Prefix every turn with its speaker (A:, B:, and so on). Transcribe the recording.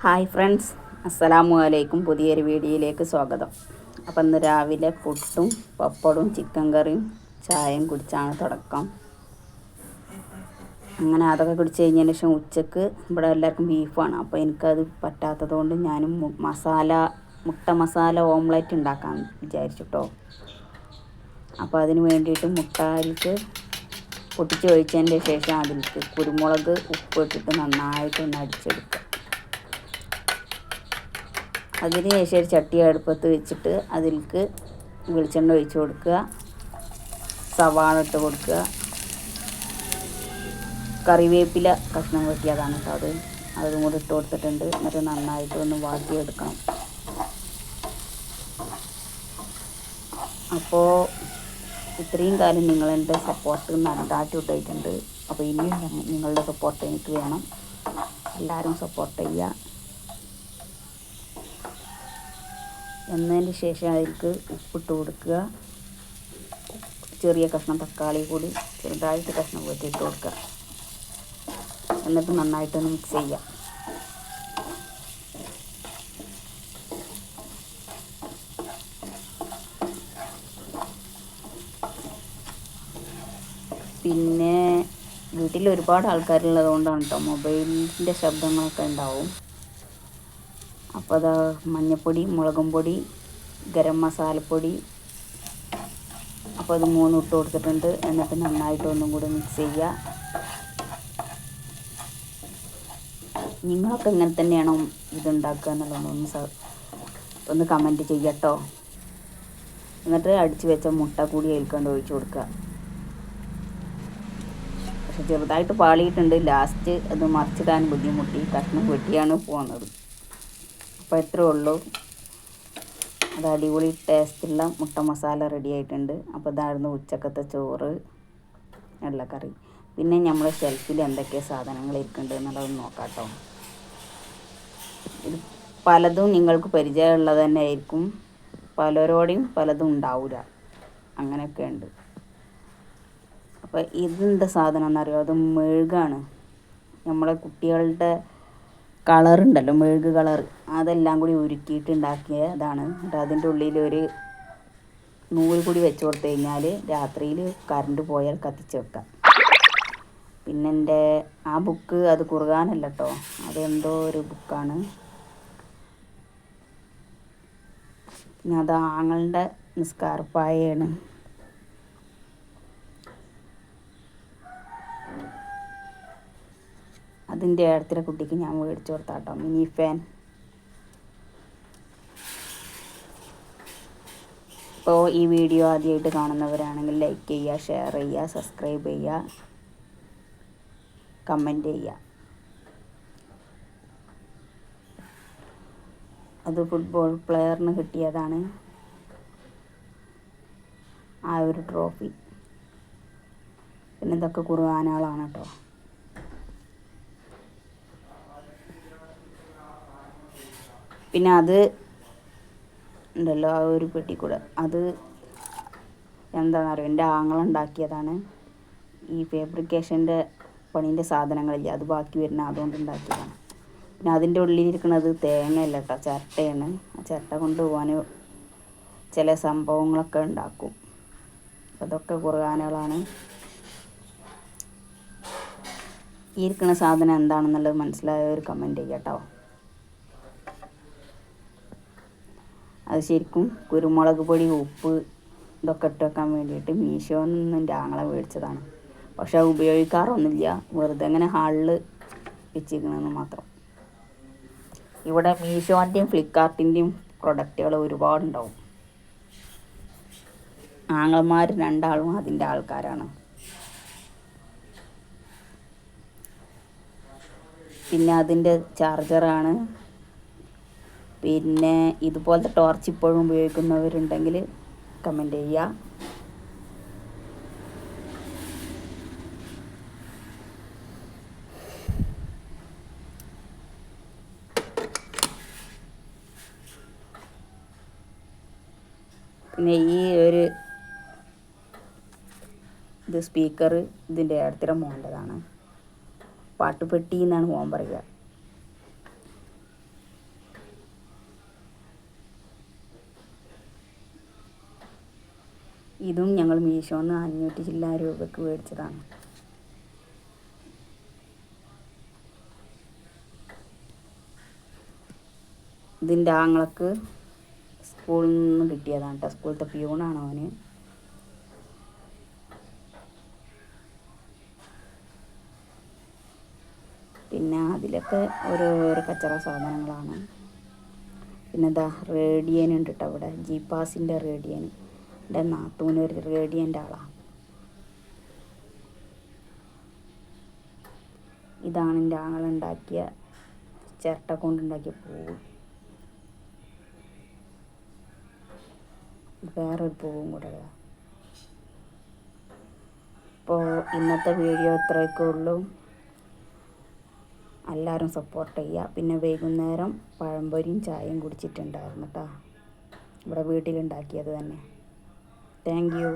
A: Hi friends, അസ്സലാമു അലൈക്കും. പുതിയൊരു വീഡിയോയിലേക്ക് സ്വാഗതം. അപ്പം ഇന്ന് രാവിലെ പുട്ടും പപ്പടവും ചിക്കൻ കറിയും ചായയും കുടിച്ചാണ് തുടക്കം. അങ്ങനെ അതൊക്കെ കുടിച്ച് കഴിഞ്ഞതിന് ശേഷം ഉച്ചക്ക് ഇവിടെ എല്ലാവർക്കും ബീഫാണ്. അപ്പോൾ എനിക്കത് പറ്റാത്തത് കൊണ്ട് ഞാനും മുട്ട മസാല ഓംലെറ്റ് ഉണ്ടാക്കാൻ വിചാരിച്ചിട്ടോ. അപ്പോൾ അതിന് വേണ്ടിയിട്ട് മുട്ടയിലേക്ക് പൊട്ടിച്ച് ഒഴിച്ചതിൻ്റെ ശേഷം അതിലേക്ക് കുരുമുളക് ഉപ്പ് ഇട്ടിട്ട് നന്നായിട്ടൊന്ന് അടിച്ചെടുക്കുക. അതിന് ശേഷം ഒരു ചട്ടി അടുപ്പത്ത് വെച്ചിട്ട് അതിലേക്ക് വെളിച്ചെണ്ണ ഒഴിച്ച് കൊടുക്കുക, സവാള ഇട്ട് കൊടുക്കുക, കറിവേപ്പില കഷ്ണം വെട്ടിയതാണ് കേട്ടോ, അതും കൂടി ഇട്ട് കൊടുത്തിട്ടുണ്ട്. എന്നിട്ട് നന്നായിട്ട് ഒന്ന് വാട്ടിയെടുക്കണം. അപ്പോൾ ഇത്രയും കാലം നിങ്ങളെൻ്റെ സപ്പോർട്ട് നന്നായിട്ട് ഉണ്ടായിട്ടുണ്ട്. അപ്പോൾ ഇനിയും നിങ്ങളുടെ സപ്പോർട്ട് എനിക്ക് വേണം. എല്ലാവരും സപ്പോർട്ട് ചെയ്യുക. എന്നതിന് ശേഷം അതിലേക്ക് ഉപ്പിട്ട് കൊടുക്കുക. ചെറിയ കഷ്ണം തക്കാളി കൂടി ചെറുതായിട്ട് കഷ്ണം വെട്ടിയിട്ട് കൊടുക്കുക. എന്നിട്ട് നന്നായിട്ടൊന്ന് മിക്സ് ചെയ്യുക. പിന്നെ വീട്ടിൽ ഒരുപാട് ആൾക്കാരുള്ളത് കൊണ്ടാണ് കേട്ടോ മൊബൈലിൻ്റെ ശബ്ദങ്ങളൊക്കെ ഉണ്ടാവും. അപ്പോൾ അത് മഞ്ഞൾപ്പൊടി, മുളകും പൊടി, ഗരം മസാലപ്പൊടി, അപ്പോൾ അത് 3 ഇട്ട് കൊടുത്തിട്ടുണ്ട്. എന്നിട്ട് നന്നായിട്ട് ഒന്നും കൂടി മിക്സ് ചെയ്യുക. നിങ്ങളൊക്കെ ഇങ്ങനെ തന്നെയാണോ ഇതുണ്ടാക്കുക എന്നുള്ളതൊന്ന് ഒന്ന് കമൻറ്റ് ചെയ്യട്ടോ. എന്നിട്ട് അടിച്ച് വെച്ച മുട്ട കൂടി അതിൽക്കൊണ്ട് ഒഴിച്ച് കൊടുക്കുക. പക്ഷെ ചെറുതായിട്ട് പാളിയിട്ടുണ്ട്. ലാസ്റ്റ് അത് മറിച്ചിടാൻ ബുദ്ധിമുട്ടി കഷ്ണം വെട്ടിയാണ് പോകുന്നത്. അപ്പോൾ ഇത്രേ ഉള്ളൂ. അത് അടിപൊളി ടേസ്റ്റുള്ള മുട്ട മസാല റെഡി ആയിട്ടുണ്ട്. അപ്പോൾ ഇതായിരുന്നു ഉച്ചക്കത്തെ ചോറ്, വെള്ളക്കറി. പിന്നെ നമ്മൾ ഷെൽഫിൽ എന്തൊക്കെ സാധനങ്ങൾ ഇരിക്കുന്നുണ്ട് എന്നുള്ളത് നോക്കാം കേട്ടോ. ഇത് പലതും നിങ്ങൾക്ക് പരിചയമുള്ളത് തന്നെ ആയിരിക്കും, പലരോടെയും പലതും ഉണ്ടാവില്ല, അങ്ങനെയൊക്കെ ഉണ്ട്. അപ്പോൾ ഇതെന്താ സാധനം എന്നറിയോ? അത് മെഴുകാണ്. നമ്മളെ കുട്ടികളുടെ കളറുണ്ടല്ലോ, മെഴുക് കളർ, അതെല്ലാം കൂടി ഉരുക്കിയിട്ട് ഉണ്ടാക്കിയതാണ്. എന്നിട്ട് അതിൻ്റെ ഉള്ളിൽ ഒരു നൂല് കൂടി വെച്ച് കൊടുത്തു കഴിഞ്ഞാൽ രാത്രിയിൽ കറണ്ട് പോയാൽ കത്തിച്ച് വെക്കാം. പിന്നെ എൻ്റെ ആ ബുക്ക് അത് ഖുർആനല്ല കേട്ടോ, അതെന്തോ ഒരു ബുക്കാണ്. പിന്നെ അത് ആങ്ങളുടെ നിസ്കാരപ്പായയാണ്. അതിൻ്റെ അടുത്ത കുട്ടിക്ക് ഞാൻ മേടിച്ചു കൊടുത്താട്ടോ, മിനി ഫാൻ. അപ്പോൾ ഈ വീഡിയോ ആദ്യമായിട്ട് കാണുന്നവരാണെങ്കിൽ ലൈക്ക് ചെയ്യുക, ഷെയർ ചെയ്യുക, സബ്സ്ക്രൈബ് ചെയ്യുക, കമൻറ്റ് ചെയ്യുക. അത് ഫുട്ബോൾ പ്ലെയറിന് കിട്ടിയതാണ് ആ ഒരു ട്രോഫി. പിന്നെ ഇതൊക്കെ ഖുർആനുകളാണ് കേട്ടോ. പിന്നെ അത് ഉണ്ടല്ലോ, ആ ഒരു പെട്ടിക്കൂടെ, അത് എന്താണെന്നറിയോ, എൻ്റെ ആങ്ങള ഉണ്ടാക്കിയതാണ്. ഈ ഫാബ്രിക്കേഷൻ്റെ പണീൻ്റെ സാധനങ്ങളില്ല, അത് ബാക്കി വരുന്ന അതുകൊണ്ട് ഉണ്ടാക്കിയതാണ്. പിന്നെ അതിൻ്റെ ഉള്ളിലിരിക്കുന്നത് തേങ്ങയല്ല കേട്ടോ, ചിരട്ടയാണ്. ആ ചിരട്ട കൊണ്ട് പോകാൻ ചില സംഭവങ്ങളൊക്കെ ഉണ്ടാക്കും. അതൊക്കെ ഖുർആനുകളാണ്. ഈ ഇരിക്കുന്ന സാധനം എന്താണെന്നുള്ളത് മനസ്സിലായ ഒരു കമൻറ്റ് ചെയ്യാം കേട്ടോ. അത് ശരിക്കും കുരുമുളക് പൊടി, ഉപ്പ് ഇതൊക്കെ ഇട്ട് വെക്കാൻ വേണ്ടിയിട്ട് മീഷോയിൽ നിന്ന് എൻ്റെ ആങ്ങളെ മേടിച്ചതാണ്. പക്ഷെ അത് ഉപയോഗിക്കാറൊന്നുമില്ല, വെറുതെ ഇങ്ങനെ ഹാളിൽ വെച്ചിരിക്കണമെന്ന് മാത്രം. ഇവിടെ മീഷോൻ്റെയും ഫ്ലിപ്കാർട്ടിൻ്റെയും പ്രൊഡക്റ്റുകൾ ഒരുപാടുണ്ടാവും. ആങ്ങളമാർ 2 ആളും അതിൻ്റെ ആൾക്കാരാണ്. പിന്നെ അതിൻ്റെ ചാർജറാണ്. പിന്നെ ഇതുപോലത്തെ ടോർച്ച് ഇപ്പോഴും ഉപയോഗിക്കുന്നവരുണ്ടെങ്കിൽ കമൻറ്റ് ചെയ്യുക. പിന്നെ ഈ ഒരു ഇത് സ്പീക്കർ ഇതിൻ്റെ അടുത്തിടെ മോൻ്റെതാണ്. പാട്ടുപെട്ടി എന്നാണ് മോൻ പറയുക. ഇതും ഞങ്ങൾ മീഷോന്ന് 500 ചില്ലാൻ രൂപയ്ക്ക് മേടിച്ചതാണ്. ഇതിൻ്റെ ആങ്ങളക്ക് സ്കൂളിൽ നിന്ന് കിട്ടിയതാണ് കേട്ടോ. സ്കൂളത്തെ പ്യൂണാണ് അവന്. പിന്നെ അതിലൊക്കെ ഓരോരോ കച്ചറ സാധനങ്ങളാണ്. പിന്നെ ഇതാ റേഡിയൻ ഉണ്ട് കേട്ടോ അവിടെ. ജീപ്പാസിൻ്റെ റേഡിയൻ. എൻ്റെ നാത്തൂനൊരു റേഡിയൻ്റെ ആളാണ്. ഇതാണ് എൻ്റെ ആങ്ങളുണ്ടാക്കിയ ചിരട്ട കൊണ്ടുണ്ടാക്കിയ പൂവ്. വേറൊരു പൂവും കൂടെ. അപ്പോൾ ഇന്നത്തെ വീഡിയോ ഇത്രയൊക്കെ ഉള്ളൂ. എല്ലാവരും സപ്പോർട്ട് ചെയ്യുക. പിന്നെ വൈകുന്നേരം പഴംപൊരിയും ചായയും കുടിച്ചിട്ടുണ്ടായിരുന്നു കേട്ടോ. ഇവിടെ വീട്ടിലുണ്ടാക്കിയത് തന്നെ. Thank you.